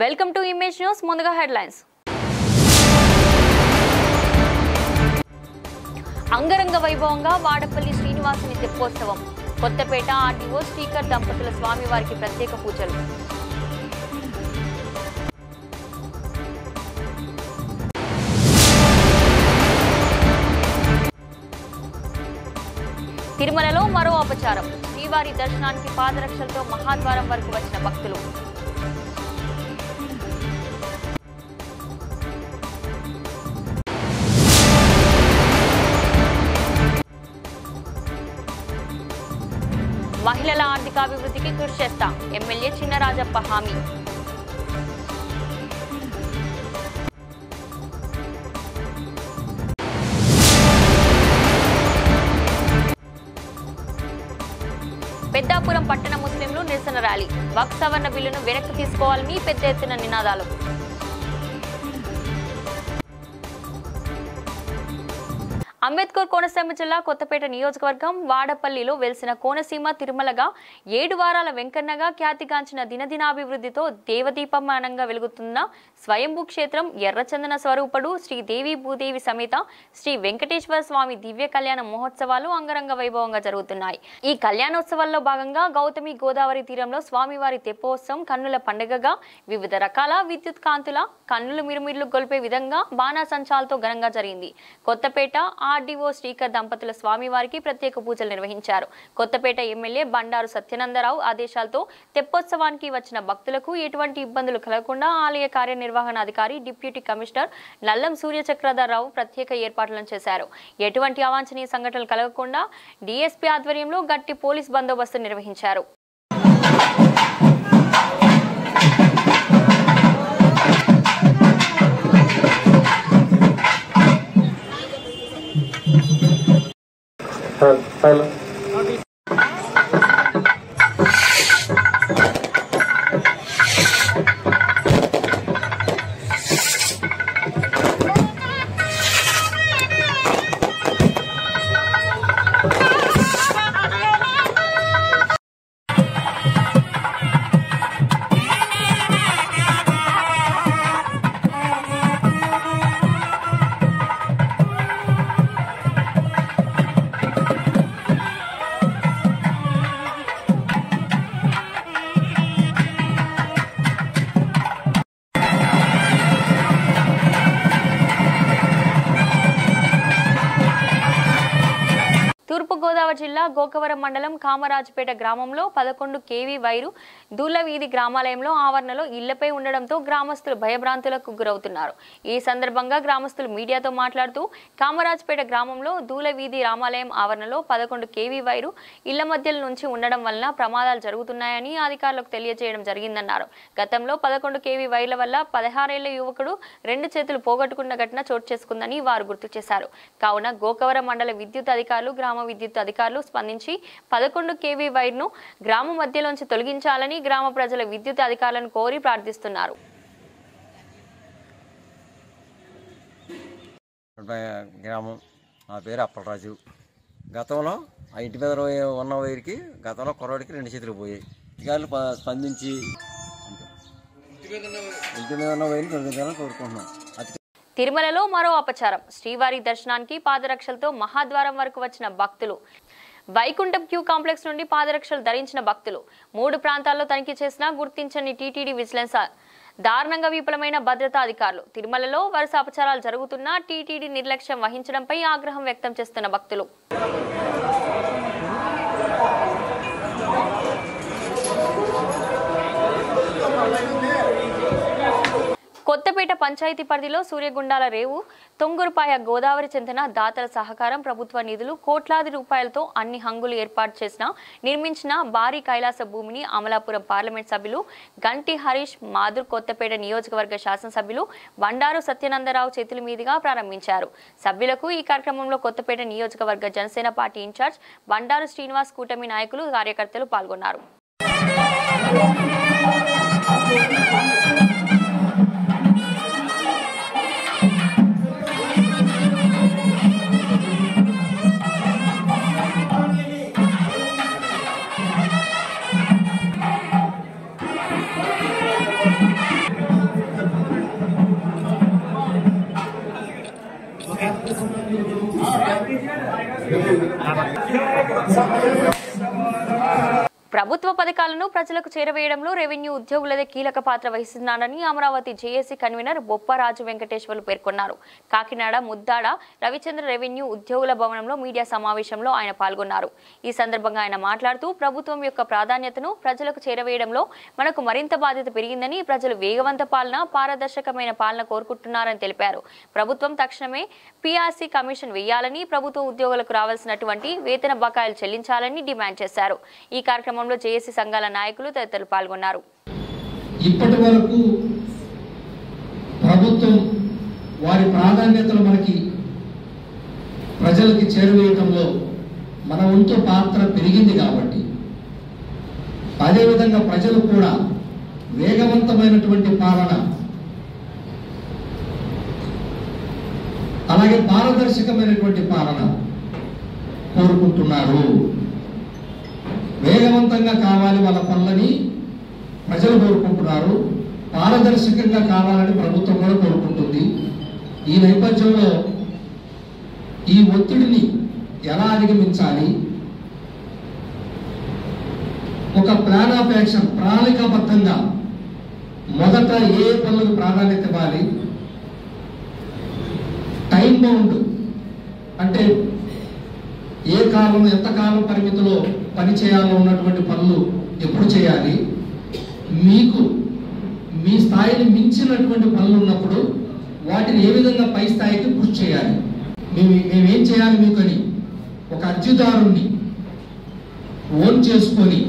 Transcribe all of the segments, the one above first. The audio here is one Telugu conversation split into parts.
Welcome to image news. ముందుగా హెడ్లైన్స్. అంగరంగ వైభవంగా వాడపల్లి శ్రీనివాసుని తెప్పోత్సవం. కొత్తపేట ఆర్డీఓ శ్రీకర్ దంపతుల స్వామివారికి ప్రత్యేక పూజలు. తిరుమలలో మరో అపచారం. శ్రీవారి దర్శనానికి పాదరక్షలతో మహాద్వారం వరకు వచ్చిన భక్తులు. మహిళల ఆర్థికాభివృద్ధికి కృషి చేస్తా ఎమ్మెల్యే చిన్నరాజప్ప హామీ. పెద్దాపురం పట్టణ ముస్లింలు నిరసన ర్యాలీ. వక్ఫ్ సవరణ బిల్లును వెనక్కి తీసుకోవాలని పెద్ద ఎత్తున నినాదాలు. అంబేద్కర్ కోనసీమ జిల్లా కొత్తపేట నియోజకవర్గం వాడపల్లిలో వెలిసిన కోనసీమ తిరుమలగా 7 వారాల వెంకన్నగా ఖ్యాతిగాంచిన దినదినాభివృద్ధితో దేవదీపమానంగా వెలుగుతున్న స్వయంభూ క్షేత్రం ఎర్రచందన స్వరూపుడు శ్రీదేవి భూదేవి సమేత శ్రీ వెంకటేశ్వర స్వామి దివ్య కళ్యాణ మహోత్సవాలు అంగరంగ వైభవంగా జరుగుతున్నాయి. ఈ కళ్యాణోత్సవాల్లో భాగంగా గౌతమి గోదావరి తీరంలో స్వామివారి తెప్పోత్సవం కన్నుల పండుగగా వివిధ రకాల విద్యుత్ కాంతుల కన్నులు మిరుమిర్లు గొల్పే విధంగా బాణాసంచాలతో ఘనంగా జరిగింది. కొత్తపేట ఆర్డీఓ శ్రీకర్ దంపతుల స్వామివారికి ప్రత్యేక పూజలు నిర్వహించారు. కొత్తపేట ఎమ్మెల్యే బండారు సత్యనందరావు ఆదేశాలతో తెప్పోత్సవానికి వచ్చిన భక్తులకు ఎటువంటి ఇబ్బందులు కలగకుండా ఆలయ కార్యనిర్వహణాధికారి డిప్యూటీ కమిషనర్ నల్లం సూర్యచక్రధర్రావు ప్రత్యేక ఏర్పాట్లను చేశారు. ఎటువంటి అవాంఛనీయ సంఘటనలు కలగకుండా డీఎస్పీ ఆధ్వర్యంలో గట్టి పోలీస్ బందోబస్తు నిర్వహించారు. తూర్పుగోదావరి జిల్లా గోకవరం మండలం కామరాజుపేట గ్రామంలో 11 kV వైరు దూలవీధి గ్రామాలయంలో ఆవరణలో ఇళ్లపై ఉండడంతో గ్రామస్తులు భయభ్రాంతులకు గురవుతున్నారు. ఈ సందర్భంగా గ్రామస్తులు మీడియాతో మాట్లాడుతూ కామరాజుపేట గ్రామంలో దూలవీధి రామాలయం ఆవరణలో 11 kV వైరు ఇళ్ల మధ్యల నుంచి ఉండడం వలన ప్రమాదాలు జరుగుతున్నాయని అధికారులకు తెలియజేయడం జరిగిందన్నారు. గతంలో 11 kV వైర్ల వల్ల 16 ఏళ్ల యువకుడు 2 చేతులు పోగొట్టుకున్న ఘటన చోటు చేసుకుందని వారు గుర్తు చేశారు. కావున గోకవరం మండల విద్యుత్ అధికారులు గ్రామ విద్యుత్ అధికారులు స్పందించి 11 kV వైర్ను గ్రామ మధ్యలోంచి తొలగించాలని గ్రామ ప్రజల విద్యుత్ అధికారులను కోరి ప్రార్థిస్తున్నారు. గ్రామం నా పేరు అప్పలరాజు. గతంలో ఆ ఇంటి మీద ఉన్న వైర్కి గతంలో కుర్రాడికి 2 చేతులు పోయాయి. అధికారులు స్పందించి ఇంటి మీద ఉన్న వైర్ని తొలగించాలని కోరుకుంటున్నాం. తిరుమలలో మరో అపచారం. శ్రీవారి దర్శనానికి పాదరక్షలతో మహాద్వారం వరకు వచ్చిన భక్తులు. వైకుంఠం క్యూ కాంప్లెక్స్ నుండి పాదరక్షలు ధరించిన భక్తులు 3 ప్రాంతాల్లో తనిఖీ చేసినా గుర్తించని టీటీడీ విజిలెన్స్ దారుణంగా విఫలమైన భద్రతా అధికారులు. తిరుమలలో వరుస అపచారాలు జరుగుతున్నా టీటీడీ నిర్లక్ష్యం వహించడంపై ఆగ్రహం వ్యక్తం చేస్తున్న భక్తులు. కొత్తపేట పంచాయతీ పరిధిలో సూర్యగుండాల రేవు తొంగురుపాయ గోదావరి చెందిన దాతల సహకారం ప్రభుత్వ నిధులు కోట్లాది రూపాయలతో అన్ని హంగులు ఏర్పాటు చేసిన నిర్మించిన భారీ కైలాస భూమిని అమలాపురం పార్లమెంట్ సభ్యులు గంటి హరీష్ మాధుర్ కొత్తపేట నియోజకవర్గ శాసనసభ్యులు బండారు సత్యనందరావు చేతుల మీదుగా ప్రారంభించారు. సభ్యులకు ఈ కార్యక్రమంలో కొత్తపేట నియోజకవర్గ జనసేన పార్టీ ఇన్ఛార్జ్ బండారు శ్రీనివాస్ కూటమి నాయకులు కార్యకర్తలు పాల్గొన్నారు. ప్రభుత్వ పథకాలను ప్రజలకు చేరవేయడంలో రెవెన్యూ ఉద్యోగులదే కీలక పాత్ర వహిస్తున్నారని అమరావతి జేఏసీ కన్వీనర్ బొప్పరాజు వెంకటేశ్వర్లు పేర్కొన్నారు. కాకినాడ ముద్దాడ రవిచంద్ర రెవెన్యూ ఉద్యోగుల భవనంలో మీడియా సమావేశంలో ఆయన పాల్గొన్నారు. ఈ సందర్భంగా ఆయన మాట్లాడుతూ ప్రభుత్వం యొక్క ప్రాధాన్యతను ప్రజలకు చేరవేయడంలో మనకు మరింత బాధ్యత పెరిగిందని, ప్రజలు వేగవంత పాలన, పారదర్శకమైన పాలన కోరుకుంటున్నారని తెలిపారు. ప్రభుత్వం తక్షణమే పీఆర్సీ కమిషన్ వేయాలని, ప్రభుత్వ ఉద్యోగులకు రావాల్సినటువంటి వేతన బకాయిలు చెల్లించాలని డిమాండ్ చేశారు. ఈ కార్యక్రమంలో జేఏసీ సంఘాల నాయకులు తదితరులు పాల్గొన్నారు. ఇప్పటి వరకు ప్రభుత్వం వారి ప్రాధాన్యతలు మనకి ప్రజలకి చేరువేయటంలో మన వంతు పాత్ర పెరిగింది కాబట్టి, అదేవిధంగా ప్రజలు కూడా వేగవంతమైనటువంటి పాలన, అలాగే పారదర్శకమైనటువంటి పాలన కోరుకుంటున్నారు. వేగవంతంగా కావాలి వాళ్ళ పనులని ప్రజలు కోరుకుంటున్నారు. పారదర్శకంగా కావాలని ప్రభుత్వం కూడా కోరుకుంటుంది. ఈ నేపథ్యంలో ఈ ఒత్తిడిని ఎలా అధిగమించాలి, ఒక ప్లాన్ ఆఫ్ యాక్షన్, ప్రణాళికాబద్ధంగా మొదట ఏ పనులకు ప్రాధాన్యత ఇవ్వాలి, టైం బౌండ్ అంటే ఏ కాలం, ఎంత కాలం పరిమితిలో పని చేయాలో ఉన్నటువంటి పనులు ఎప్పుడు చేయాలి, మీకు మీ స్థాయిని మించినటువంటి పనులు ఉన్నప్పుడు వాటిని ఏ విధంగా పై స్థాయికి కృషి చేయాలి, మేమేం చేయాలి మీకని ఒక అర్జీదారుణ్ణి ఓన్ చేసుకొని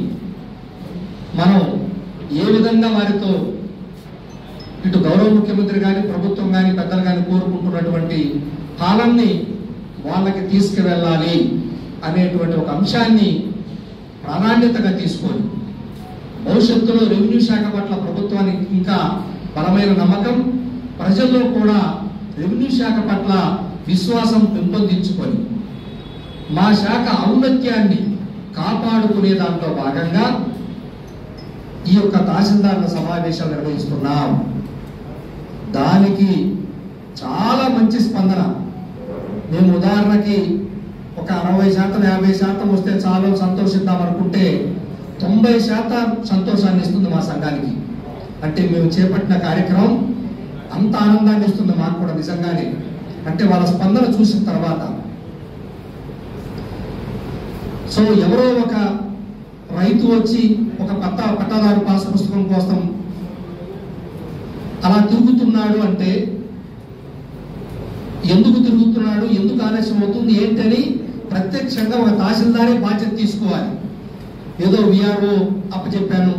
మనం ఏ విధంగా వారితో ఇటు గౌరవ ముఖ్యమంత్రి కానీ, ప్రభుత్వం కానీ, పెద్దలు కానీ కోరుకుంటున్నటువంటి పాలనని వాళ్ళకి తీసుకువెళ్ళాలి అనేటువంటి ఒక అంశాన్ని ప్రాధాన్యతగా తీసుకొని భవిష్యత్తులో రెవెన్యూ శాఖ పట్ల ప్రభుత్వానికి ఇంకా బలమైన నమ్మకం, ప్రజల్లో కూడా రెవెన్యూ శాఖ పట్ల విశ్వాసం పెంపొందించుకొని మా శాఖ ఔన్నత్యాన్ని కాపాడుకునే దాంట్లో భాగంగా ఈ యొక్క తహసీల్దార్ల సమావేశాలు నిర్వహిస్తున్నాం. దానికి చాలా మంచి స్పందన. మేము ఉదాహరణకి ఒక 60%, 50% వస్తే చాలా సంతోషిద్దాం అనుకుంటే 90% సంతోషాన్ని ఇస్తుంది మా సంఘానికి. అంటే మేము చేపట్టిన కార్యక్రమం అంత ఆనందాన్ని ఇస్తుంది మాకు కూడా నిజంగానే. అంటే వాళ్ళ స్పందన చూసిన తర్వాత, సో ఎవరో ఒక రైతు వచ్చి ఒక పట్టాదారు పాస్ పుస్తకం కోసం అలా తిరుగుతున్నాడు అంటే ఎందుకు తిరుగుతున్నాడు, ఎందుకు ఆలస్యం అవుతుంది ఏంటని ప్రత్యక్షంగా ఒక తహసీల్దారే బాధ్యత తీసుకోవాలి. ఏదో విఆర్ఓ అప్పచెప్పాను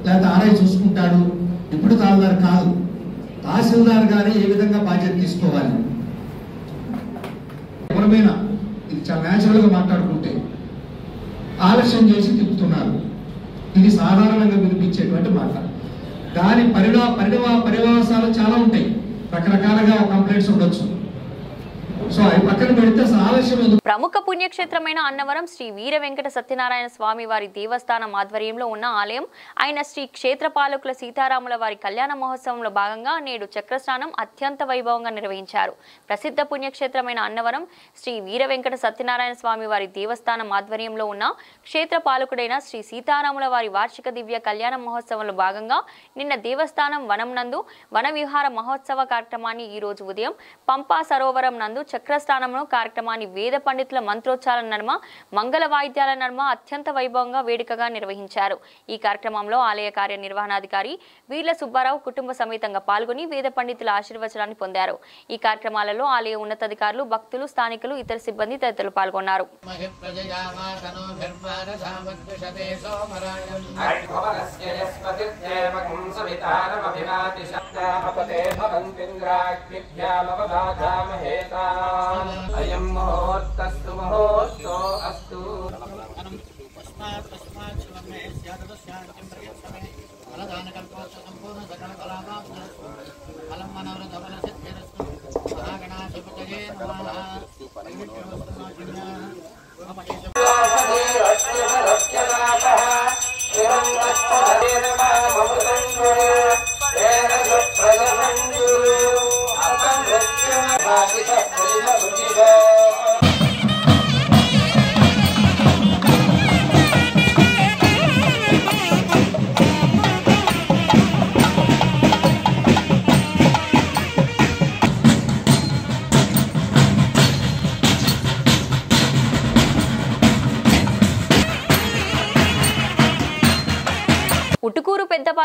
లేదా ఆర్ఐ చూసుకుంటాడు, ఇప్పుడు తహసీల్దార్ కాదు, తహసీల్దార్ గారే ఏ విధంగా బాధ్యత తీసుకోవాలి. ఎవరమైనా ఇది చాలా న్యాచురల్ గా మాట్లాడుకుంటే ఆలస్యం చేసి తిప్పుతున్నారు, ఇది సాధారణంగా వినిపించేటువంటి మాట. దాని పరివాసాలు చాలా ఉంటాయి, రకరకాలుగా కంప్లైంట్స్ ఉండొచ్చు. ప్రముఖ పుణ్యక్షేత్రమైన అన్నవరం శ్రీ వీర వెంకట సత్యనారాయణ స్వామి వారి దేవస్థానం ఆధ్వర్యంలో ఉన్న ఆలయం అయిన శ్రీ క్షేత్ర పాలకుల సీతారాముల వారి కళ్యాణ మహోత్సవంలో భాగంగా నేడు చక్రస్నానం అత్యంత వైభవంగా నిర్వహించారు. ప్రసిద్ధ పుణ్యక్షేత్రమైన అన్నవరం శ్రీ వీర వెంకట సత్యనారాయణ స్వామి వారి దేవస్థానం ఆధ్వర్యంలో ఉన్న క్షేత్ర పాలకుడైన శ్రీ సీతారాముల వారి వార్షిక దివ్య కళ్యాణ మహోత్సవంలో భాగంగా నిన్న దేవస్థానం వనం నందు వన విహార మహోత్సవ కార్యక్రమాన్ని ఈ రోజు ఉదయం పంపా సరోవరం నందు చక్రస్నానం కార్యక్రమాన్ని వేద పండితుల మంత్రోచ్చారణ నడుమ, మంగళ వాయిద్యాల నడుమ అత్యంత వైభవంగా వేడుకగా నిర్వహించారు. ఈ కార్యక్రమంలో ఆలయ కార్యనిర్వహణాధికారి వీర్ల సుబ్బారావు కుటుంబ సమేతంగా పాల్గొని వేద పండితుల ఆశీర్వచనాన్ని పొందారు. ఈ కార్యక్రమాలలో ఆలయ ఉన్నతాధికారులు, భక్తులు, స్థానికులు, ఇతర సిబ్బంది తదితరులు పాల్గొన్నారు. अयं मुहूर्तस्तु मुहूर्तो अस्तु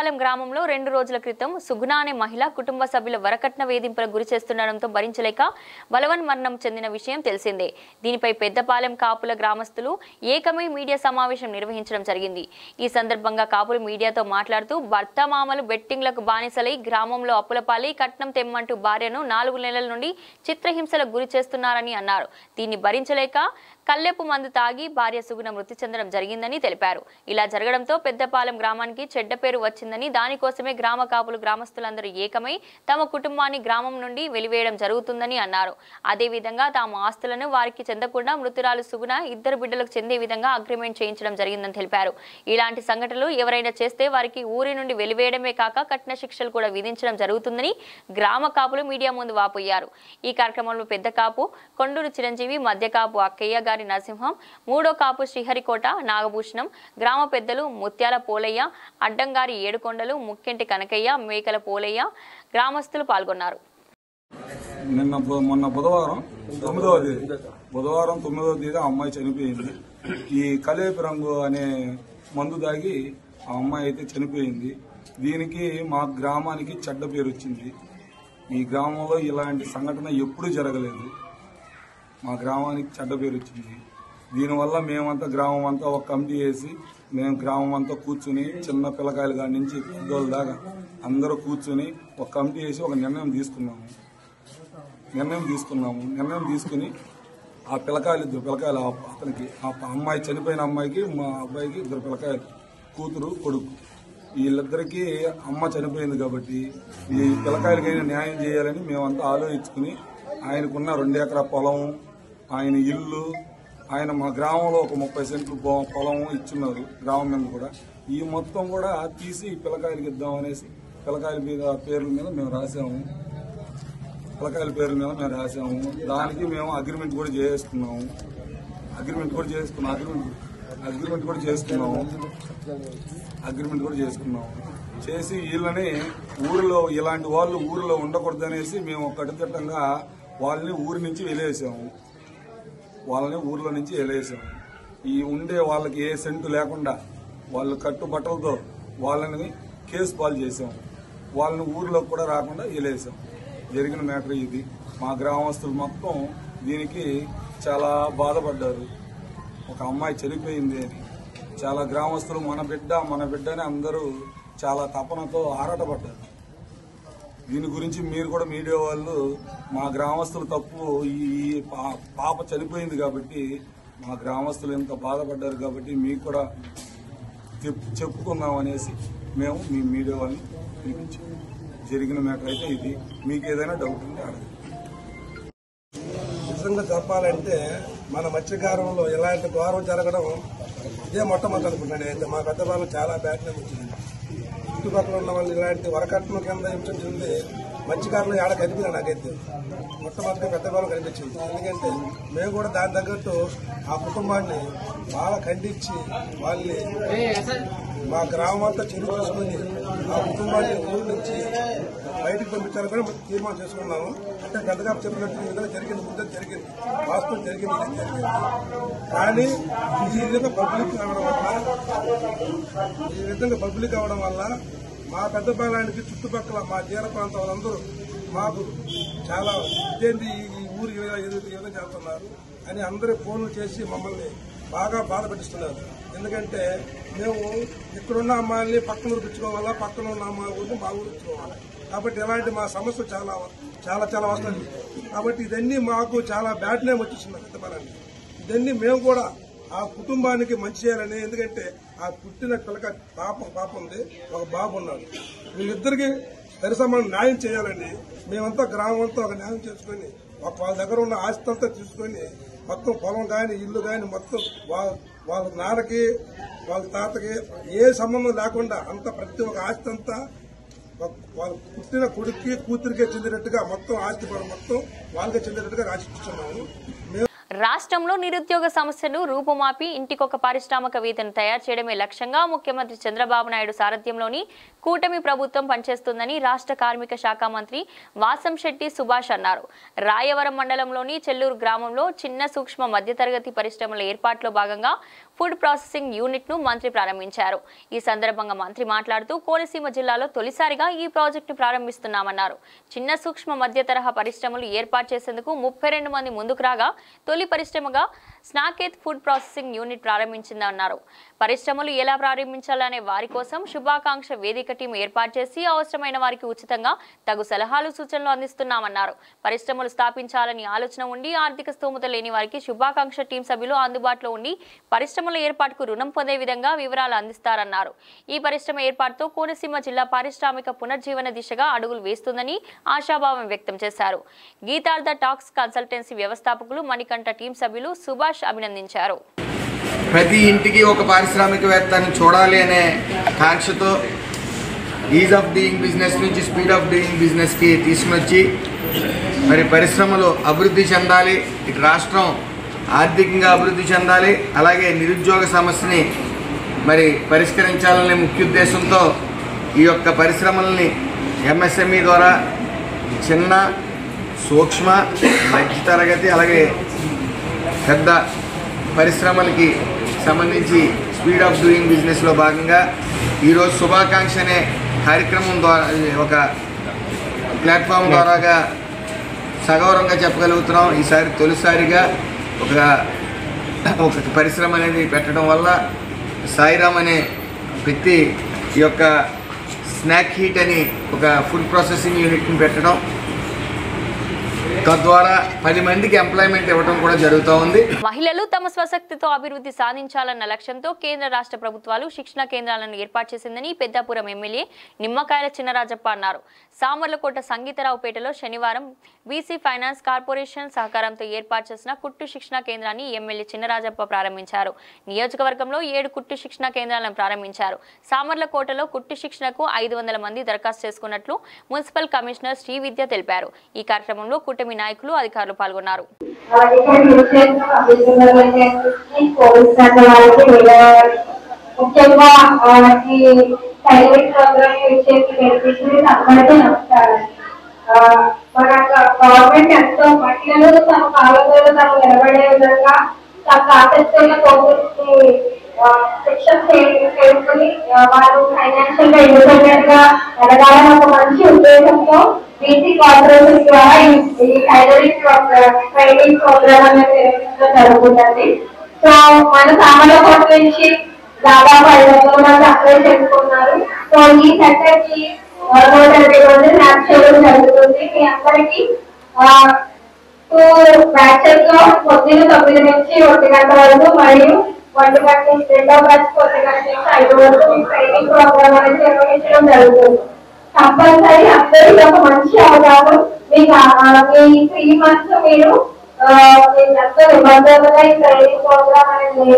పెద్దపాలెం గ్రామంలో 2 రోజుల క్రితం సుగుణ అనే మహిళ కుటుంబ సభ్యుల వరకట్న వేధింపులకు గురి చేస్తుండడంతో భరించలేక బలవన్మరణం చెందిన విషయం తెలిసిందే. దీనిపై పెద్దపాలెం కాపుల గ్రామస్తులు ఏకమై మీడియా సమావేశం నిర్వహించడం జరిగింది. ఈ సందర్భంగా కాపులు మీడియాతో మాట్లాడుతూ భర్త మామలు బెట్టింగ్లకు బానిసలై గ్రామంలో అప్పులపాలి కట్నం తెమ్మంటూ భార్యను 4 నెలల నుండి చిత్రహింసలకు గురి చేస్తున్నారని అన్నారు. దీన్ని భరించలేక కల్లెపు మందు తాగి భార్య సుగుణ మృతి చెందడం జరిగిందని తెలిపారు. ఇలా జరగడంతో పెద్దపాలెం గ్రామానికి చెడ్డ పేరు వచ్చిందని, దానికోసమే గ్రామ కాపులు గ్రామస్తులందరూ ఏకమై తమ కుటుంబాన్ని గ్రామం నుండి వెలివేయడం జరుగుతుందని అన్నారు. అదేవిధంగా తమ ఆస్తులను వారికి చెందకుండా మృతురాలు సుగుణ 2 బిడ్డలకు చెందే విధంగా అగ్రిమెంట్ చేయించడం జరిగిందని తెలిపారు. ఇలాంటి సంఘటనలు ఎవరైనా చేస్తే వారికి ఊరి నుండి వెలివేయడమే కాక కఠిన శిక్షలు కూడా విధించడం జరుగుతుందని గ్రామ కాపులు మీడియా ముందు వాపోయారు. ఈ కార్యక్రమంలో పెద్ద కాపు కొండూరు చిరంజీవి, మధ్య కాపు అక్కయ్య గారి నరసింహం, 3వ కాపు శ్రీహరికోట నాగభూషణం, గ్రామ పెద్దలు ముత్యాల పోలయ్య, అడ్డంగారి ఏడుకొండలు, ముక్కెంటి కనకయ్య, మేకల పోలయ్య గ్రామస్తులు పాల్గొన్నారు. మొన్న బుధవారం 9వ తేదీ ఆ అమ్మాయి చనిపోయింది. ఈ కలేపి రంగు అనే మందు దాగి ఆ అమ్మాయి అయితే చనిపోయింది. దీనికి మా గ్రామానికి చెడ్డ పేరు వచ్చింది. ఈ గ్రామంలో ఇలాంటి సంఘటన ఎప్పుడూ జరగలేదు. మా గ్రామానికి చెడ్డ పేరు వచ్చింది. దీనివల్ల మేమంతా గ్రామం అంతా ఒక కమిటీ వేసి మేము గ్రామం అంతా కూర్చుని చిన్న పిల్లకాయల కాడి నుంచి పెద్దోళ్ళ దాకా అందరూ కూర్చుని ఒక కమిటీ వేసి ఒక నిర్ణయం తీసుకున్నాము. నిర్ణయం తీసుకుని ఆ పిల్లకాయలు 2 పిల్లకాయలు అతనికి ఆ అమ్మాయి చనిపోయిన అమ్మాయికి మా అబ్బాయికి 2 పిల్లకాయలు, కూతురు కొడుకు. వీళ్ళిద్దరికీ అమ్మ చనిపోయింది కాబట్టి ఈ పిల్లకాయలకైనా న్యాయం చేయాలని మేమంతా ఆలోచించుకుని ఆయనకున్న 2 ఎకరా పొలం, ఆయన ఇల్లు, ఆయన మా గ్రామంలో ఒక 30 సెంట్లు పొలం ఇచ్చున్నారు గ్రామం మీద కూడా. ఈ మొత్తం కూడా తీసి పిల్లకాయలకి ఇద్దామనేసి పిల్లకాయల పేర్ల మీద మేము రాసాము. దానికి మేము అగ్రిమెంట్ కూడా చేసుకున్నాము. చేసి వీళ్ళని ఊరిలో ఇలాంటి వాళ్ళు ఊరిలో ఉండకూడదనేసి మేము కట్టుదిట్టంగా వాళ్ళని ఊరి నుంచి వెలేసాము. ఈ ఉండే వాళ్ళకి ఏ సెంటు లేకుండా వాళ్ళు కట్టుబట్టలతో వాళ్ళని కేసు పాలు చేసాం. వాళ్ళని ఊరిలోకి కూడా రాకుండా వెలేసాం. జరిగిన మ్యాటర్ ఇది. మా గ్రామస్తులు మొత్తం దీనికి చాలా బాధపడ్డారు. ఒక అమ్మాయి చనిపోయింది అని చాలా గ్రామస్తులు మన బిడ్డ అని అందరూ చాలా తపనతో ఆరాటపడ్డారు. దీని గురించి మీరు కూడా మీడియా వాళ్ళు మా గ్రామస్తులు తప్పు, ఈ పాప చనిపోయింది కాబట్టి మా గ్రామస్తులు ఎంత బాధపడ్డారు కాబట్టి మీకు కూడా చెప్పుకుందాం అనేసి మేము మీ మీడియా వాళ్ళని పిలిపించాం. జరిగిన మ్యాటర్ అయితే ఇది. మీకు ఏదైనా డౌట్ ఉంటే అడగండి. నిజంగా చెప్పాలంటే మన మత్స్యకారంలో ఇలాంటి ఘోరం జరగడం ఇదే మొట్టమొదటి అనుకుంటున్నాను. అయితే మా పెద్దవాళ్ళు చాలా బ్యాట్నే వచ్చింది. చుట్టుపక్కల ఉన్న వాళ్ళు ఇలాంటి వరకట్నం కింద ఇచ్చింది మత్స్యకారులు ఆడ కనిపించింది. నాకైతే మొట్టమొదటిగా పెద్దవాళ్ళు కనిపించింది. ఎందుకంటే మేము కూడా దాని తగ్గట్టు ఆ కుటుంబాన్ని బాగా ఖండించి వాళ్ళని మా గ్రామం అంతా చెరువు చేసుకుని ఆ కుటుంబాన్ని ఊరి నుంచి బయటకు పంపించాలని కూడా తీర్మానం చేసుకున్నాము. అంటే పెద్దగా చెప్పినట్టు ఈ విధంగా జరిగింది, ముందు జరిగింది, వాస్తవం జరిగింది. కానీ ఈ విధంగా పబ్లిక్ అవడం వల్ల మా పెద్దపాలెంకి చుట్టుపక్కల మా తీర ప్రాంతం వాళ్ళందరూ మాకు చాలా ఇదేంటి ఈ ఊరు ఈ విధంగా చేస్తున్నారు అని అందరూ ఫోన్లు చేసి మమ్మల్ని బాగా బాధ పెట్టిస్తున్నారు. ఎందుకంటే మేము ఇక్కడున్న అమ్మాయిల్ని పక్కన ఊరిపించుకోవాలా, పక్కన ఉన్న అమ్మాయి మా ఊరిపించుకోవాలి. కాబట్టి ఇలాంటి మా సమస్య చాలా వస్తుంది. కాబట్టి ఇదన్నీ మాకు చాలా బ్యాడ్ నేమ్ వచ్చేసింది పెద్దపాలెంకి. ఇదన్నీ మేము కూడా ఆ కుటుంబానికి మంచి చేయాలని, ఎందుకంటే ఆ పుట్టిన పిల్లక పాప ఉంది, ఒక బాబు ఉన్నాడు. వీళ్ళిద్దరికి సరిసమాన న్యాయం చేయాలని మేమంతా గ్రామం అంతా ఒక న్యాయం చేసుకుని వాళ్ళ దగ్గర ఉన్న ఆస్తి అంతా తీసుకుని మొత్తం పొలం కానీ ఇల్లు కానీ మొత్తం వాళ్ళ నాన్నకి వాళ్ళ తాతకి ఏ సంబంధం లేకుండా అంత ప్రతి ఒక్క ఆస్తి అంతా వాళ్ళ పుట్టిన కొడుక్కి కూతురికే చెందినట్టుగా మొత్తం ఆస్తి మొత్తం వాళ్ళకే చెందినట్టుగా రాసిస్తున్నాము. రాష్ట్రంలో నిరుద్యోగ సమస్యను రూపుమాపి ఇంటికొక పారిశ్రామికవేత్తను తయారు చేయడమే లక్ష్యంగా ముఖ్యమంత్రి చంద్రబాబు నాయుడు సారథ్యంలోని కూటమి ప్రభుత్వం పనిచేస్తుందని రాష్ట్ర కార్మిక శాఖ మంత్రి వాసంశెట్టి సుభాష్ అన్నారు. రాయవరం మండలంలోని చెల్లూరు గ్రామంలో చిన్న సూక్ష్మ మధ్యతరగతి పరిశ్రమల ఏర్పాటులో భాగంగా ఫుడ్ ప్రాసెసింగ్ యూనిట్ ను మంత్రి ప్రారంభించారు. ఈ సందర్భంగా మంత్రి మాట్లాడుతూ కోనసీమ జిల్లాలో తొలిసారిగా ఈ ప్రాజెక్టును ప్రారంభిస్తున్నామన్నారు. చిన్న సూక్ష్మ మధ్య తరహా పరిశ్రమలు ఏర్పాటు చేసేందుకు 32 మంది ముందుకు రాగా తొలి పరిశ్రమగా స్నాకేత్ ఫుడ్ ప్రాసెసింగ్ యూనిట్ ప్రారంభించిందన్నారు. పరిశ్రమలు ఎలా ప్రారంభించాలనే వారి కోసం శుభాకాంక్ష వేదిక టీం ఏర్పాటు చేసి అవసరమైన వారికి ఉచితంగా తగు సలహాలు సూచనలు అందిస్తున్నామన్నారు. పరిశ్రమలు స్థాపించాలని ఆలోచన ఉండి ఆర్థిక స్తోమత లేని వారికి శుభాకాంక్ష టీం సభ్యులు అందుబాటులో ఉండి పరిశ్రమల ఏర్పాటుకు రుణం పొందే విధంగా వివరాలు అందిస్తారన్నారు. ఈ పరిశ్రమ ఏర్పాటుతో కోనసీమ జిల్లా పారిశ్రామిక పునర్జీవన దిశగా అడుగులు వేస్తుందని ఆశాభావం వ్యక్తం చేశారు. గీతార్థ టాక్స్ కన్సల్టెన్సీ వ్యవస్థాపకులు మణికంఠ టీం సభ్యులు సుభాష్ అభినందించారు. ప్రతి ఇంటికి ఒక పారిశ్రామికవేత్తని చూడాలి అనే కాంక్షతో ఈజ్ ఆఫ్ డూయింగ్ బిజినెస్ నుంచి స్పీడ్ ఆఫ్ డూయింగ్ బిజినెస్కి తీసుకునొచ్చి మరి పరిశ్రమలు అభివృద్ధి చెందాలి, ఇటు రాష్ట్రం ఆర్థికంగా అభివృద్ధి చెందాలి, అలాగే నిరుద్యోగ సమస్యని మరి పరిష్కరించాలనే ముఖ్య ఉద్దేశంతో ఈ యొక్క పరిశ్రమలని ఎంఎస్ఎంఈ ద్వారా చిన్న సూక్ష్మ మధ్య తరగతి అలాగే పెద్ద పరిశ్రమలకి సంబంధించి స్పీడ్ ఆఫ్ డూయింగ్ బిజినెస్లో భాగంగా ఈరోజు శుభాకాంక్ష అనే కార్యక్రమం ద్వారా ఒక ప్లాట్ఫామ్ ద్వారాగా సగౌరవంగా చెప్పగలుగుతున్నాం. ఈసారి తొలిసారిగా ఒక పరిశ్రమ అనేది పెట్టడం వల్ల సాయిరామ్ అనే వ్యక్తి ఈ యొక్క స్నాక్ హీట్ అని ఒక ఫుడ్ ప్రాసెసింగ్ యూనిట్ని పెట్టడం, తద్వారా 10 మందికి ఎంప్లాయ్మెంట్ ఇవ్వడం కూడా జరుగుతూ ఉంది. మహిళలు తమ స్వశక్తితో అభివృద్ధి సాధించాలన్న లక్ష్యంతో కేంద్ర రాష్ట్ర ప్రభుత్వాలు శిక్షణ కేంద్రాలను ఏర్పాటు చేసిందని పెద్దాపురం ఎమ్మెల్యే నిమ్మకాయల చినరాజప్ప అన్నారు. సామర్లకోట సంగీతరావుపేటలో శనివారం బీసీ ఫైనాన్స్ కార్పొరేషన్ సహకారంతో ఏర్పాటు చేసిన కుట్టు శిక్షణ కేంద్రాన్ని ఎమ్మెల్యే చినరాజప్ప ప్రారంభించారు. నియోజకవర్గంలో 7 కుట్టు శిక్షణ కేంద్రాలను ప్రారంభించారు. సామర్లకోటలో కుట్టు శిక్షణకు 500 మంది దరఖాస్తు చేసుకున్నట్లు మున్సిపల్ కమిషనర్ శ్రీవిద్య తెలిపారు. ఈ కార్యక్రమంలో కూటమి నాయకులు అధికారులు పాల్గొన్నారు. గవర్నమెంట్ ఎంతో మహిళలు తమ కాలంలో తమ నిలబడే విధంగా తమ ఆసక్తుల కోర్సుకి శిక్షణ చేసుకుని వారు ఫైనాన్షియల్ గా ఇండిపెండెంట్ గా ఎదగాలని ఒక మంచి ఉద్దేశంతో బీసీ కార్పొరేషన్ ద్వారా ఈ టైలరింగ్ ట్రైనింగ్ ప్రోగ్రామ్ అనేది నిర్వహించడం జరుగుతుంది. సో మన సామర్లకోట నుంచి దాదాపు 500 మంది అప్లై చేసుకున్నారు. సో ఈ సెక్టర్ కి 180 మంది మ్యాప్ చేయడం జరుగుతుంది. మీ అందరికీ 2 బ్యాచెస్ లో పొద్దున 9 నుంచి 1 గంట వరకు మరియు 1 గంట నుంచి 2వ బ్యాచ్ 1 గంట నుంచి 5 వరకు ట్రైనింగ్ ప్రోగ్రామ్ అనేది నిర్వహించడం జరుగుతుంది. కంపల్సరీ అందరికీ ఒక మంచి అవగాహన మీకు ఈ 3 months మీరు ఎంతో నిబంధనగా ఈ ట్రైనింగ్ ప్రోగ్రామ్ అనేది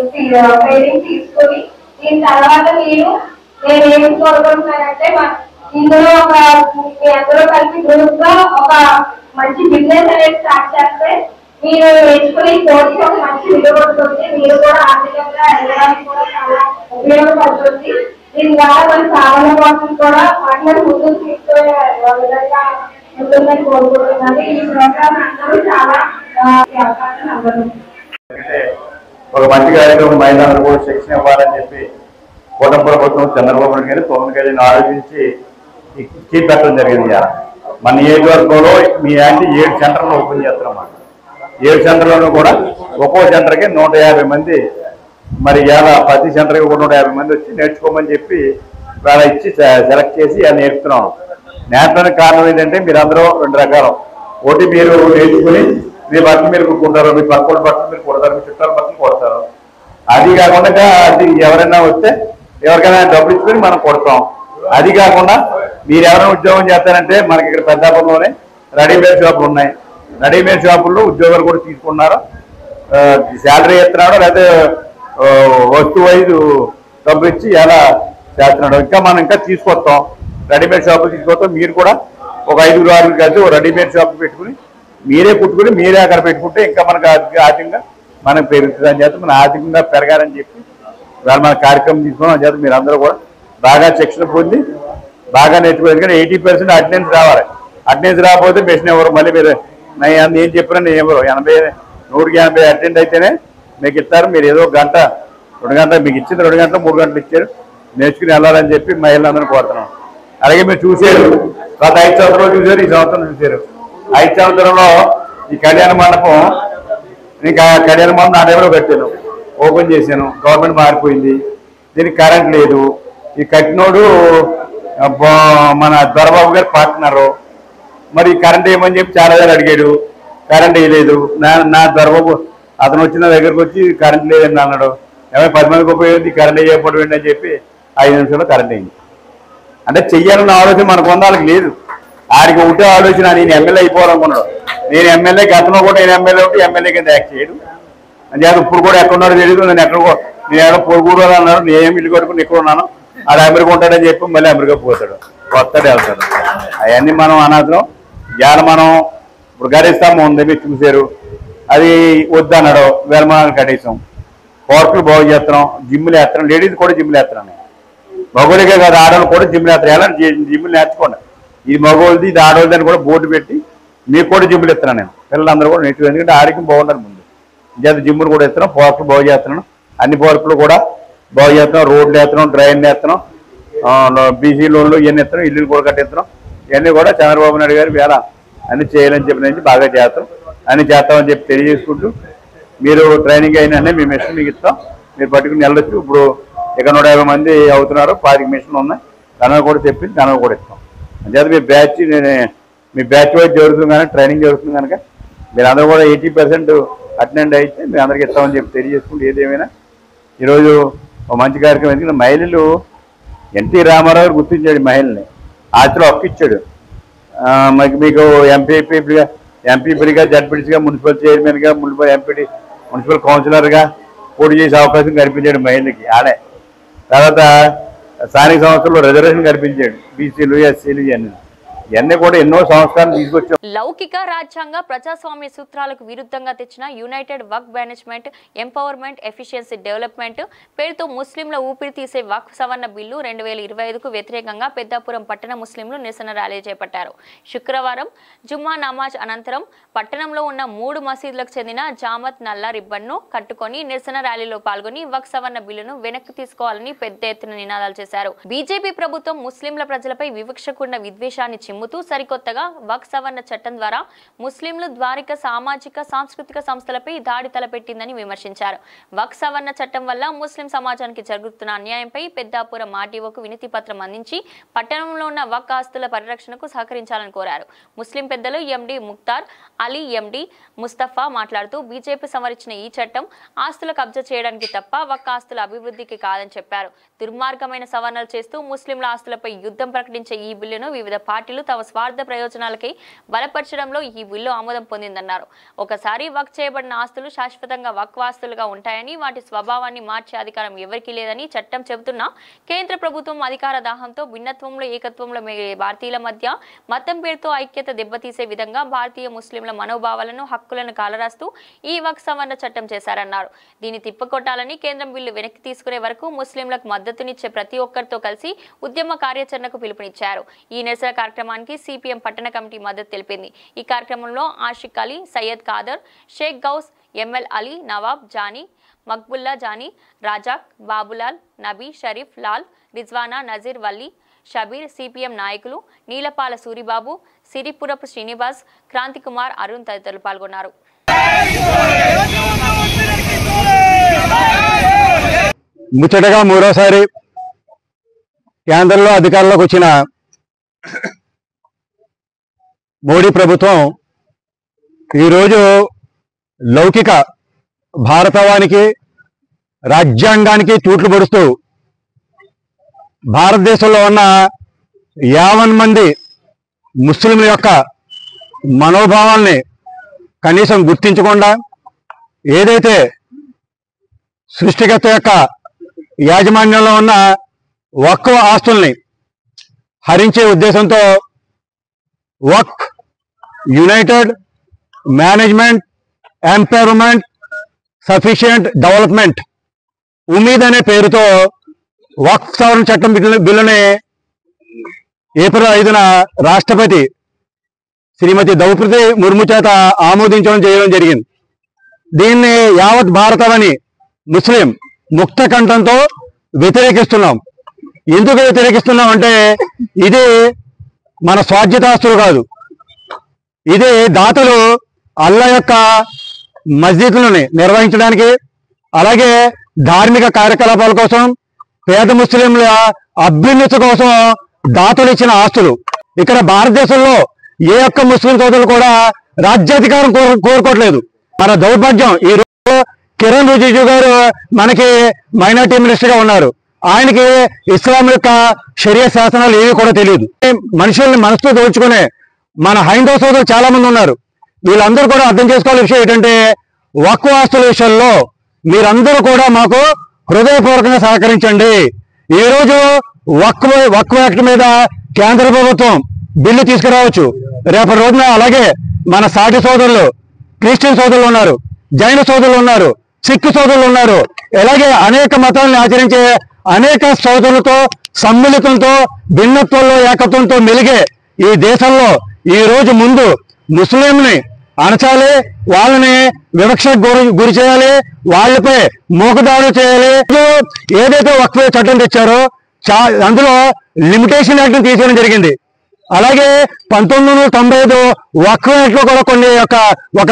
ట్రైనింగ్ తీసుకుని దీని తర్వాత నేను ఏం కోరుకుంటున్నానంటే ఇందులో మీ అందరూ కలిసి గ్రూప్ గా ఒక మంచి బిజినెస్ అనేది స్టార్ట్ చేస్తే మీరు నేర్చుకునే కోర్సు ఒక మంచి విలువ ఉంటుంది. మీరు కూడా ఆర్థికంగా ఎదగడానికి కూడా చాలా ఉపయోగపడుతుంది. దీని ద్వారా మన సామాన్య కోసం కూడా వాటిని ముందుకు తీసుకునే విధంగా ఉంటుందని కోరుకుంటున్నాను. ఈ ప్రోగ్రామ్ అందరూ చాలా అవకాశం అందరూ ఒక మంచి కార్యక్రమం మహిళలందరూ కూడా శిక్షణ ఇవ్వాలని చెప్పి కూటమి ప్రభుత్వం చంద్రబాబు నాయుడు గారు పవన్ కళ్యాణ్ ఆలోచించి కీ పెట్టడం జరిగింది. మన నియోజకవర్గంలో మీ యాంటీ 7 సెంటర్లు ఓపెన్ చేస్తున్నాం. 7 సెంటర్లను కూడా ఒక్కో సెంటర్కి 150 మంది మరి ఇలా ప్రతి సెంటర్కి 150 మంది వచ్చి నేర్చుకోమని చెప్పి వాళ్ళ ఇచ్చి సెలెక్ట్ చేసి అది నేర్పుతున్నాం. నేర్పడానికి కారణం ఏంటంటే మీరు అందరూ 2 రకాలు. ఒకటి మీరు నేర్చుకుని మీ బట్టలు మీరు కుట్టుకుంటారు, మీ పక్కల బట్టలు మీరు కొడతారు, మీ చుట్టాల బట్టలు కొడతారు. అది కాకుండా అది ఎవరైనా వస్తే ఎవరికైనా డబ్బులు ఇచ్చుకొని మనం కొడతాం. అది కాకుండా మీరు ఎవరైనా ఉద్యోగం చేస్తారంటే మనకి ఇక్కడ పెద్దాపురంలోనే రెడీమేడ్ షాపులు ఉన్నాయి. రెడీమేడ్ షాపుల్లో ఉద్యోగాలు కూడా తీసుకున్నారు. శాలరీ ఇస్తున్నాడు, లేకపోతే వస్తువు వైజ్ డబ్బులు ఇచ్చి ఎలా చేస్తున్నాడు. ఇంకా మనం ఇంకా తీసుకొస్తాం, రెడీమేడ్ షాపులు తీసుకొస్తాం. మీరు కూడా ఒక 5-6 కలిసి రెడీమేడ్ షాపులు పెట్టుకుని మీరే కుట్టుకుని మీరే అక్కడ పెట్టుకుంటే ఇంకా మనకు ఆర్థికంగా మనకు పెరుగుతుందని చేత మన ఆర్థికంగా పెరగాలని చెప్పి ఇవాళ మన కార్యక్రమం తీసుకున్నాం. చేత మీరు అందరూ కూడా బాగా శిక్షణ పొంది బాగా నేర్చుకోవాలి. ఎందుకంటే 80% అటెండెన్స్ రావాలి. అటెండెన్స్ రాకపోతే మెషిన్ ఎవరు మళ్ళీ మీరు ఏం చెప్పినా ఎవరు 100-80 అటెండ్ అయితేనే మీకు ఇస్తారు. మీరు ఏదో గంట 2 గంటలకు మీకు ఇచ్చింది 2 గంటలు 3 గంటలు ఇచ్చారు, నేర్చుకుని వెళ్ళాలని చెప్పి మహిళలందరూ కోరుతున్నాం. అలాగే మీరు చూశారు, గత 5 సంవత్సరాలు చూశారు, ఈ సంవత్సరం చూశారు. 5 సంవత్సరంలో ఈ కళ్యాణ మండపం నా టైంలో కట్టాను, ఓపెన్ చేశాను. గవర్నమెంట్ మారిపోయింది, దీనికి కరెంట్ లేదు. ఈ కట్టినోడు మన దొరబాబు గారు పార్ట్నరు. మరి కరెంట్ ఏమని చెప్పి చాలా సార్లు అడిగాడు, కరెంట్ వేయలేదు. నా దొరబాబు అతను వచ్చిన దగ్గరకు వచ్చి కరెంట్ లేదని అన్నాడు. 10 మందికి ఉపయోగించి కరెంట్ వేయకపోవడం ఏంటని చెప్పి 5 నిమిషాల్లో కరెంట్ అయింది. అంటే చెయ్యాలన్న ఆలోచన మనకు వాళ్ళకి లేదు. ఆడికి ఒకటే ఆలోచన, నేను ఎమ్మెల్యే అయిపోవాలనుకున్నాడు. నేను ఎమ్మెల్యే, గతంలో కూడా నేను ఎమ్మెల్యే ఒకటి ఎమ్మెల్యే కింద యాక్ట్ చేయడు అని చెప్పి ఇప్పుడు కూడా ఎక్కడున్నాడో తెలియదు. నేను ఎక్కడో పొరుగురు అన్నాడు, నేనేమి ఇల్లు కట్టుకుని ఎక్కడ ఉన్నాను, ఆడ అమెరికా ఉంటాడని చెప్పి మళ్ళీ అమెరికా పోతాడు, వస్తాడు వెళ్తాడు. అవన్నీ మనం అనవసరం. ఇవాళ మనం ఇప్పుడు గడిస్తాము ఉంది, మీరు చూశారు, అది వద్దన్నాడు, వేల మనం కట్టేసాం. పార్కులు బాగు చేస్తున్నాం, జిమ్లు వేస్తున్నాం. లేడీస్ కూడా జిమ్లు వేస్తున్నాను, మగవాళ్ళకే కాదు ఆడవాళ్ళు కూడా జిమ్లు వేస్తారు. ఎలా జిమ్లు నేర్చుకోండి, ఇది మగవాళ్ళది ఇది ఆడవాళ్ళది అని కూడా బోర్డు పెట్టి మీకు కూడా జిమ్లు ఇస్తున్నాను నేను. పిల్లలందరూ కూడా నేర్చుకో, ఎందుకంటే ఆరోగ్యం బాగుండాలి ముందు. ఇంకేత జిమ్లు కూడా ఇస్తున్నాం, పార్కులు బాగు చేస్తున్నాను, అన్ని పార్కులు కూడా బాగు చేస్తున్నాం, రోడ్లు వేస్తున్నాం, డ్రైన్లు వేస్తున్నాం, బీసీ లోన్లు ఇవన్నీ ఇస్తున్నాం, ఇల్లులు కూడా కట్టిస్తున్నాం. ఇవన్నీ కూడా చంద్రబాబు నాయుడు గారు వేళ అన్ని చేయాలని చెప్పిన బాగా చేస్తాం, అన్ని చేస్తామని చెప్పి తెలియజేసుకుంటూ, మీరు ట్రైనింగ్ అయినా మీ మెషిన్ మీకు ఇస్తాం, మీరు పట్టుకుని వెళ్ళొచ్చు. ఇప్పుడు ఇక 150 మంది అవుతున్నారు, 20 మెషిన్లు ఉన్నాయి, కనుక కూడా చెప్పింది కనుక కూడా ఇస్తాం. అంచేత మీ బ్యాచ్ వైజ్ జరుగుతుంది కానీ ట్రైనింగ్ జరుగుతుంది కనుక మీరు అందరూ కూడా 80% అటెండ్ అయితే మీ అందరికీ ఇస్తామని చెప్పి తెలియజేసుకుంటూ, ఏదేమైనా ఈరోజు ఒక మంచి కార్యక్రమం. ఎందుకంటే మహిళలు ఎన్టీ రామారావు గారు గుర్తించాడు మహిళల్ని, ఆచలో హక్కిచ్చాడు. మీకు ఎంపీపీగా, జడ్పీటీసీగా, మున్సిపల్ చైర్మన్గా, మున్సిపల్ కౌన్సిలర్గా పోటీ చేసే అవకాశం కల్పించాడు మహిళలకి ఆడే. తర్వాత స్థానిక సంస్థల్లో రిజర్వేషన్ కల్పించాడు, బీసీలు, ఎస్సీలు ఇవన్నీ కూడా ఎన్నో సంవత్సరాలు తీసుకొచ్చాం. లౌకిక రాజ్యాంగ ప్రజాస్వామ్య సూత్రాలకు విరుద్ధంగా తెచ్చిన United work management empowerment efficiency development పేరుతో ముస్లింల ఊపిరి తీసే వక్ఫ్ సవరణ బిల్లు 2025కు వ్యతిరేకంగా పెద్దాపురం పట్టణ ముస్లింలు నిరసన ర్యాలీ చేపట్టారు. శుక్రవారం జుమ్మా నమాజ్ అనంతరం పట్టణంలో ఉన్న 3 మసీదులకు చెందిన జామత్ నల్ల రిబ్బన్ను కట్టుకొని నిరసన ర్యాలీలో పాల్గొని వక్ఫ్ సవరణ బిల్లును వెనక్కి తీసుకోవాలని పెద్ద ఎత్తున నినాదాలు చేశారు. బీజేపీ ప్రభుత్వం ముస్లింల ప్రజలపై వివక్షకున్న విద్వేషాన్ని చిమ్ముతూ సరికొత్తగా వక్ఫ్ సవరణ చట్టం ద్వారా ముస్లింలు ద్వారిక సామాజిక సాంస్కృతిక సంస్థలపై దాడి తలపెట్టిందని విమర్శించారు. వక్ఫ్ సవరణ చట్టం వల్ల ముస్లిం సమాజానికి జరుగుతున్న అన్యాయంపై పెద్దాపురం ఆర్డీఓకు వినతి పత్రం అందించి పట్టణంలో ఉన్న వక్ఫ్ ఆస్తుల పరిరక్షణకు సహకరించాలని కోరారు. ముస్లిం పెద్దలు ఎండి ముక్తార్ అలీ, ఎండి ముస్తఫా మాట్లాడుతూ బీజేపీ సమరించిన ఈ చట్టం ఆస్తుల కబ్జా చేయడానికి తప్ప వక్ఫ్ ఆస్తుల అభివృద్ధికి కాదని చెప్పారు. దుర్మార్గమైన సవరణలు చేస్తూ ముస్లింల ఆస్తులపై యుద్ధం ప్రకటించే ఈ బిల్లును వివిధ పార్టీలు తమ స్వార్థ ప్రయోజనాలకై బలపరచడంలో ఈ బిల్లు ఆమోదం పొందిందన్నారు. ఒకసారి వక్ఫ్ చేయబడిన ఆస్తులు శాశ్వతంగా వక్ఫ్ ఆస్తులుగా ఉంటాయని, వాటి స్వభావాన్ని మార్చే అధికారం ఎవరికీ లేదని చట్టం చెబుతున్నా కేంద్ర ప్రభుత్వం అధికార దాహంతో భిన్నత్వంలో ఏకత్వంలో భారతీయుల మధ్య మతం పేరుతో ఐక్యత దెబ్బతీసే విధంగా భారతీయ ముస్లింల మనోభావాలను, హక్కులను కాలరాస్తూ ఈ వక్ఫ్ సవరణ చట్టం చేశారన్నారు. దీన్ని తిప్పకొట్టాలని, కేంద్రం బిల్లు వెనక్కి తీసుకునే వరకు ముస్లింలకు మద్దతునిచ్చే ప్రతి ఒక్కరితో కలిసి ఉద్యమ కార్యాచరణకు పిలుపునిచ్చారు. ఈ నిరసన కార్యక్రమానికి సిపిఎం పట్టణ కమిటీ మద్దతు తెలిపింది. ఈ కార్యక్రమంలో ఆషిక్ అలీ, సయ్యద్ ఖాదర్, షేక్ గౌస్, ఎంఎల్ అలీ, నవాబ్, జానీ, మక్బుల్లా జానీ, రాజాక్, బాబులాల్, నబీ, షరీఫ్, లాల్, రిజ్వానా, నజీర్, వల్లి, షబీర్, సిపిఎం నాయకులు నీలపాల సూరిబాబు, సిరిపురపు శ్రీనివాస్, క్రాంతి కుమార్, అరుణ్ తదితరులు పాల్గొన్నారు. ముచ్చటగా మూడోసారి కేంద్రంలో అధికారంలోకి వచ్చిన మోడీ ప్రభుత్వం ఈరోజు లౌకిక భారతవానికి, రాజ్యాంగానికి తూట్లు పొడుస్తూ భారతదేశంలో ఉన్న 50 మంది ముస్లింల యొక్క మనోభావాల్ని కనీసం గుర్తించకుండా ఏదైతే సృష్టికర్త యొక్క యాజమాన్యంలో ఉన్న వక్ఫ్ ఆస్తుల్ని హరించే ఉద్దేశంతో Waqf united management empowerment sufficient development Umeed అనే పేరుతో వక్ఫ్ సవరణ చట్టం బిల్లుని ఏప్రిల్ 5న రాష్ట్రపతి శ్రీమతి ద్రౌపది ముర్ము చేత ఆమోదించడం చేయడం జరిగింది. దీన్ని యావత్ భారతవని ముస్లిం ముక్త కంఠంతో వ్యతిరేకిస్తున్నాం. ఎందుకు వ్యతిరేకిస్తున్నాం అంటే ఇది మన స్వాధ్యతాస్తులు కాదు. ఇది దాతలు అల్లా యొక్క మస్జిద్లను నిర్వహించడానికి, అలాగే ధార్మిక కార్యకలాపాల కోసం, పేద ముస్లింల అభ్యున్నతి కోసం దాతలు ఇచ్చిన ఆస్తులు. ఇక్కడ భారతదేశంలో ఏ ఒక్క ముస్లిం సోదరులు కూడా రాజ్యాధికారం కోరుకోవట్లేదు. మన దౌర్భాగ్యం, ఈ రోజు కిరణ్ రిజిజు గారు మనకి మైనార్టీ మినిస్టర్ గా ఉన్నారు. ఆయనకి ఇస్లాం యొక్క షరియా శాసనాలు ఏవి కూడా తెలియదు. మనుషుల్ని మనసుతో దోచుకునే మన హైందవ సోదరులు చాలా మంది ఉన్నారు. వీళ్ళందరూ కూడా అర్థం చేసుకోవాల్సిన విషయం ఏంటంటే వక్ఫ్ ఆస్తుల విషయంలో మీరందరూ కూడా మాకు హృదయపూర్వకంగా సహకరించండి. ఈ రోజు వక్ఫ్ యాక్ట్ మీద కేంద్ర ప్రభుత్వం బిల్లు తీసుకురావచ్చు. రేపటి రోజున అలాగే మన సాటి సోదరులు, క్రిస్టియన్ సోదరులు ఉన్నారు, జైన సోదరులు ఉన్నారు, సిక్ సోదరులు ఉన్నారు. ఇలాగే అనేక మతాలను ఆచరించే అనేక సోదరులతో సమ్మిళితంతో భిన్నత్వంలో ఏకత్వంతో మెలిగే ఈ దేశంలో ఈ రోజు ముందు ముస్లింని అణచాలి, వాళ్ళని వివక్షకు గురి చేయాలి, వాళ్ళపై మూకదాడు చేయాలి. ఏదైతే వక్ఫ్ చట్టం తెచ్చారో అందులో లిమిటేషన్ యాక్ట్ తీసేయడం జరిగింది. అలాగే 1995 వక్ఫ్ యాక్ట్ లో కూడా కొన్ని ఒక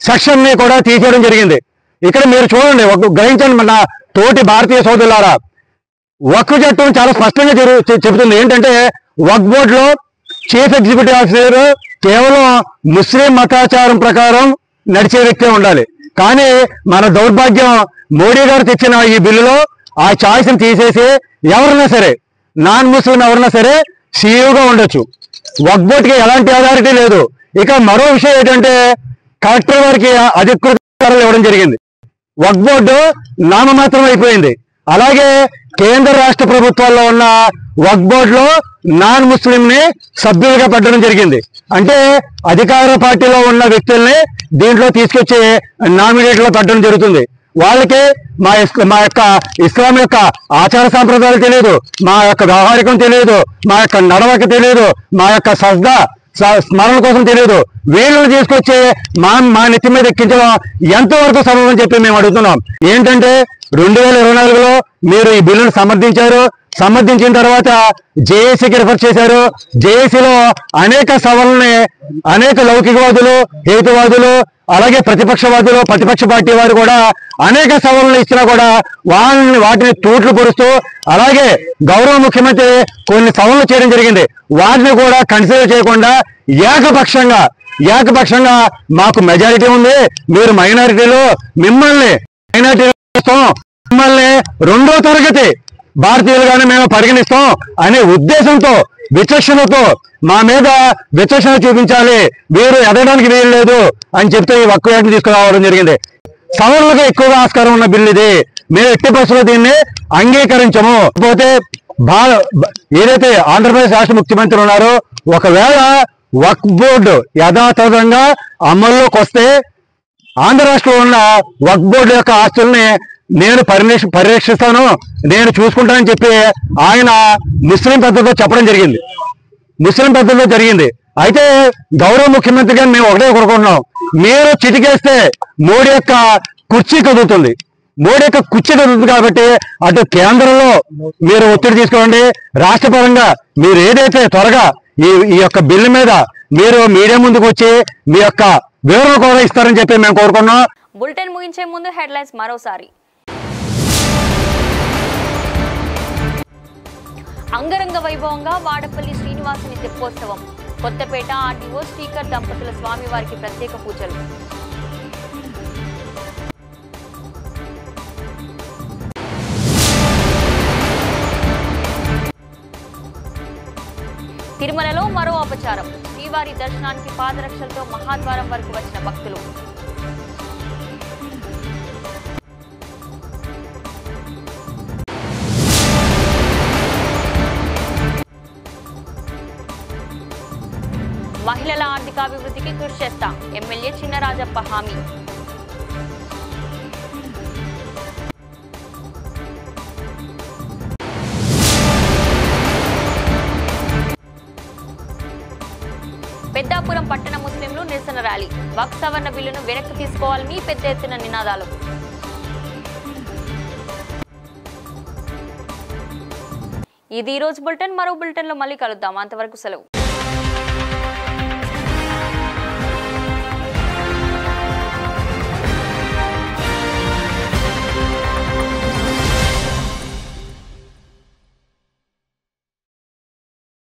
సెక్షన్ ని కూడా తీసేయడం జరిగింది. ఇక్కడ మీరు చూడండి, గ్రహించండి మన తోటి భారతీయ సోదరులారా, వక్ఫ్ చట్టం చాలా స్పష్టంగా చెబుతుంది ఏంటంటే వక్ఫ్ బోర్డులో చీఫ్ ఎగ్జిక్యూటివ్ ఆఫీసర్ కేవలం ముస్లిం మతాచారం ప్రకారం నడిచే వ్యక్తే ఉండాలి. కానీ మన దౌర్భాగ్యం, మోడీ గారు తెచ్చిన ఈ బిల్లులో ఆ ఛాయిస్ ని తీసేసి ఎవరైనా సరే, నాన్ ముస్లిం ఎవరైనా సరే సీఈఓగా ఉండొచ్చు. వక్ఫ్ బోర్డుకి ఎలాంటి అథారిటీ లేదు. ఇక మరో విషయం ఏంటంటే కలెక్టర్ వారికి అధికృతాలు ఇవ్వడం జరిగింది. వక్ఫ్ బోర్డు నామమాత్రం అయిపోయింది. అలాగే కేంద్ర రాష్ట్ర ప్రభుత్వాల్లో ఉన్న వక్ఫ్ బోర్డులో నాన్ ముస్లిం ని సభ్యులుగా పెట్టడం జరిగింది. అంటే అధికార పార్టీలో ఉన్న వ్యక్తుల్ని దీంట్లో తీసుకొచ్చి నామినేట్ లో పెట్టడం జరుగుతుంది. వాళ్ళకి మా యొక్క ఇస్లాం యొక్క ఆచార సాంప్రదాయాలు తెలియదు, మా యొక్క వ్యవహారికం తెలియదు, మా యొక్క నడవక తెలియదు, మా యొక్క సజ్దా స్మరణ కోసం తెలియదు. వీళ్ళని తీసుకొచ్చి మా నెత్తి మీద ఎక్కించడం ఎంతవరకు సబబు అని చెప్పి మేము అడుగుతున్నాం. ఏంటంటే 2024లో మీరు ఈ బిల్లును సమర్థించిన తర్వాత జేఏసీకి రిఫర్ చేశారు. జేఏసీలో అనేక సవాళ్ళని అనేక లౌకికవాదులు, హేతువాదులు, అలాగే ప్రతిపక్ష పార్టీ వారు కూడా అనేక సవాళ్ళను ఇచ్చినా కూడా వాటిని తూట్లు పొరుస్తూ, అలాగే గౌరవ ముఖ్యమంత్రి కొన్ని సవాళ్ళు చేయడం జరిగింది. వాటిని కూడా కన్సిడర్ చేయకుండా ఏకపక్షంగా మాకు మెజారిటీ ఉంది, మీరు మైనారిటీలు, మిమ్మల్ని రెండో తరగతి భారతీయులుగానే మేము పరిగణిస్తాం అనే ఉద్దేశంతో విచక్షణతో మా మీద విచక్షణ చూపించాలి, వీరు ఎదగడానికి వీలు లేదు అని చెప్తే ఈ వక్ఫ్ యాక్ట్ తీసుకురావడం జరిగింది. సవరణలకు ఎక్కువగా ఆస్కారం ఉన్న బిల్లు ఇది. మేము ఎట్టి పరిస్థితుల్లో దీన్ని అంగీకరించము. పోతే ఏదైతే ఆంధ్రప్రదేశ్ రాష్ట్ర ముఖ్యమంత్రి ఉన్నారో, ఒకవేళ వక్ఫ్ బోర్డు యథాతథంగా అమల్లోకి వస్తే ఆంధ్ర రాష్ట్రంలో ఉన్న వక్ఫ్ బోర్డు యొక్క ఆస్తుల్ని నేను పరిరక్షిస్తాను, నేను చూసుకుంటానని చెప్పి ఆయన ముస్లిం పెద్దలతో చెప్పడం జరిగింది. అయితే గౌరవ ముఖ్యమంత్రి గారిని మేము ఒకటే కోరుకుంటున్నాం, మీరు చిటికేస్తే మోడీ యొక్క కుర్చీ కదులుతుంది కాబట్టి అటు కేంద్రంలో మీరు ఒత్తిడి తీసుకోండి, రాష్ట్ర పరంగా మీరు ఏదైతే త్వరగా ఈ యొక్క బిల్లు మీద మీరు మీడియా ముందుకు వచ్చి మీ యొక్క వివరణ కూడా ఇస్తారని చెప్పి మేము కోరుకున్నాం. బులెటిన్ ముగించే ముందు హెడ్లైన్స్ మరోసారి. అంగరంగ వైభవంగా వాడపల్లి శ్రీనివాసుని తెప్పోత్సవం. కొత్తపేట ఆర్డీఓ శ్రీకర్ దంపతుల స్వామివారికి ప్రత్యేక పూజలు. తిరుమలలో మరో అపచారం. శ్రీవారి దర్శనానికి పాదరక్షలతో మహాద్వారం వరకు వచ్చిన భక్తులు. మహిళల ఆర్థికాభివృద్ధికి కృషి చేస్తా ఎమ్మెల్యే చిన్నరాజప్ప హామీ. పెద్దాపురం పట్టణ ముస్లింలు నిరసన ర్యాలీ. వక్ఫ్ సవరణ బిల్లును వెనక్కి తీసుకోవాలని పెద్ద ఎత్తున నినాదాలు. ఇది ఈ రోజు బులెటిన్. మరో బులెటిన్ లో మళ్ళీ కలుద్దాం. అంతవరకు సెలవు.